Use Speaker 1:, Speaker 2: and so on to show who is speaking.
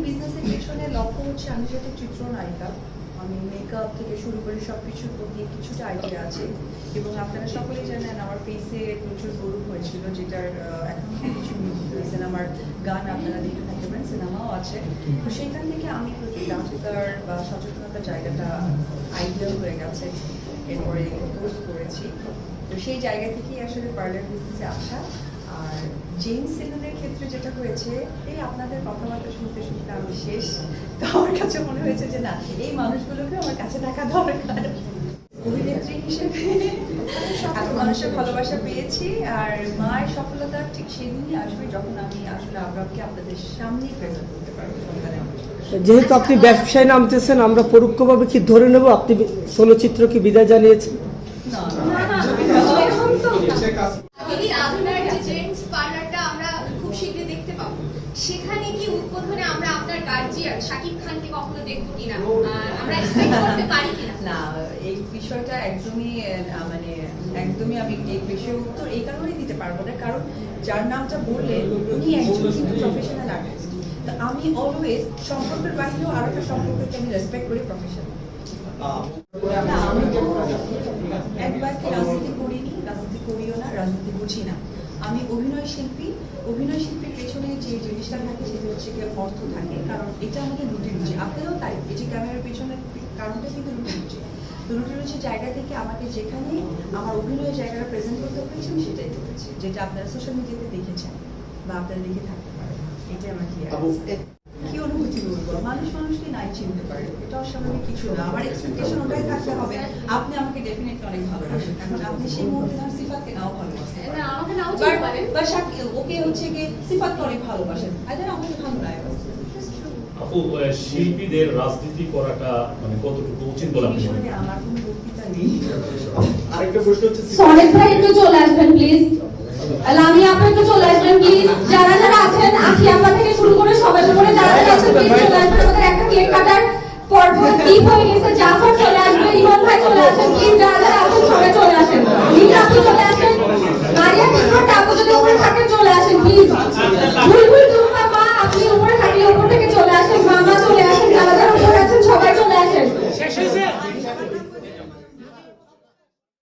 Speaker 1: বিজনেসের পেছনে লক্ষ্য হচ্ছে আমি যেহেতু চিত্রনায়িকা, আমি মেকআপ থেকে শুরু করে সব কিছুর প্রতি কিছুটা আইডিয়া আছে এবং আপনারা সকলেই জানেন আমার ফেসে প্রচুর গরু হয়েছিল, যেটার এখন কিছু মিউজিক হয়েছে, আমার গান আপনারা দেখে থাকবেন, সিনেমাও আছে। তো সেইখান থেকে আমি প্রতি ডাক্তার বা সচেতনতার জায়গাটা আইডিয়া হয়ে গেছে, এরপরে কোর্স করেছি। তো সেই জায়গা থেকেই আসলে পার্লার বিজনেসে আসা। আর জেন্টস সেলুনের ক্ষেত্রে যেটা হয়েছে, এই আপনাদের কথাবার্তা শুনতে শুনতে আমি শেষ। তো আমার কাছে মনে হয়েছে যে না, এই মানুষগুলোকে আমার কাছে থাকা দরকার। অভিনেত্রী হিসেবে এত মানুষের ভালোবাসা পেয়েছি, আর মায়ের সফলতা ঠিক সেদিনই আসবে যখন আমি আসলে আব্রামকে আপনাদের সামনে প্রেজেন্ট করতে পারবো সন্তানের।
Speaker 2: যেহেতু আপনি ব্যবসায় নামতেছেন, আমরা পরোক্ষভাবে কি ধরে নেব আপনি চলচ্চিত্রকে বিদায় জানিয়েছেন?
Speaker 1: না
Speaker 3: সেখানে কি উদ্বোধনে আমরা আপনার গার্জিয়ান শাকিব খানকে কখনো দেখবো কিনা, আমরা এক্সপেক্ট করতে পারি কিনা?
Speaker 1: না, এই বিষয়টা একদমই আমি এই বিষয়ের উত্তর এই কারণেই দিতে পারবো না, কারণ যার নামটা বললেন উনি একজন কিন্তু প্রফেশনাল আর্টিস্ট। তো আমি অলওয়েজ সম্পর্কের বাহিরেও আরো একটা সম্পর্ককে আমি রেসপেক্ট করি প্রফেশনাল। না, আমি তো একবার কি রাজনীতি করিনি, রাজনীতি করিও না, রাজনীতি বুঝি না। আমি অভিনয় শিল্পীর পেছনে যে জিনিসটা থাকে সেটা হচ্ছে কি অর্থ থাকে, কারণ এটা আমাদের রুটি রুচি। আপনারাও তাই, এই যে ক্যামেরার পেছনে কারণটা কিন্তু রুটি রুচি। তো রুটি রুচির জায়গা থেকে আমাকে যেখানে আমার অভিনয়ের জায়গাটা প্রেজেন্ট করতে পেরেছি আমি সেটাই করেছি, যেটা আপনারা সোশ্যাল মিডিয়াতে দেখেছেন বা আপনারা দেখে থাকতে পারেন। এটাই আমার কি অনুভূতি বলবো, মানুষকে নাই চিনতে পারে, এটা অস্বাভাবিক কিছু না। আমার এক্সপেকটেশন ওটাই থাকতে হবে, আপনি আমাকে ডেফিনেটলি অনেক ভালোবাসেন। এখন আপনি সেই মুহূর্তে ধর সিফাতকে নাও ভালোবাসেন,
Speaker 3: না আমাকে নাও চিনতে পারেন,
Speaker 1: বা ওকে হচ্ছে কি সিফাতকে অনেক ভালোবাসেন, আইদার আমাকে ভালো লাগে।
Speaker 4: আপু, শিল্পীদের রাজনীতি করাটা মানে কতটুকু উচিত বলে আপনি মনে করেন?
Speaker 1: আমার কোনো বক্তৃতা নেই।
Speaker 5: আরেকটা প্রশ্ন হচ্ছে,
Speaker 6: সনেট ভাই একটু চলে আসবেন প্লিজ। লামিয়া আপনি একটু চলে আসবেন প্লিজ। যারা যারা আছেন, আখি আপা থেকে শুরু করে সবাই করে যারা যারা আছেন প্লিজ চলে আসবেন। আমাদের একটা কেক কাটার পর্ব ডিপ হয়ে গেছে। জাফর চলে আসবে, ইমন ভাই চলে আসেন প্লিজ। যারা যারা আছেন সবাই চলে আসেন। নীলা আপু চলে আসেন, মারিয়া কিংবা টাকু যদি ওখানে থাকেন চলে আসেন প্লিজ।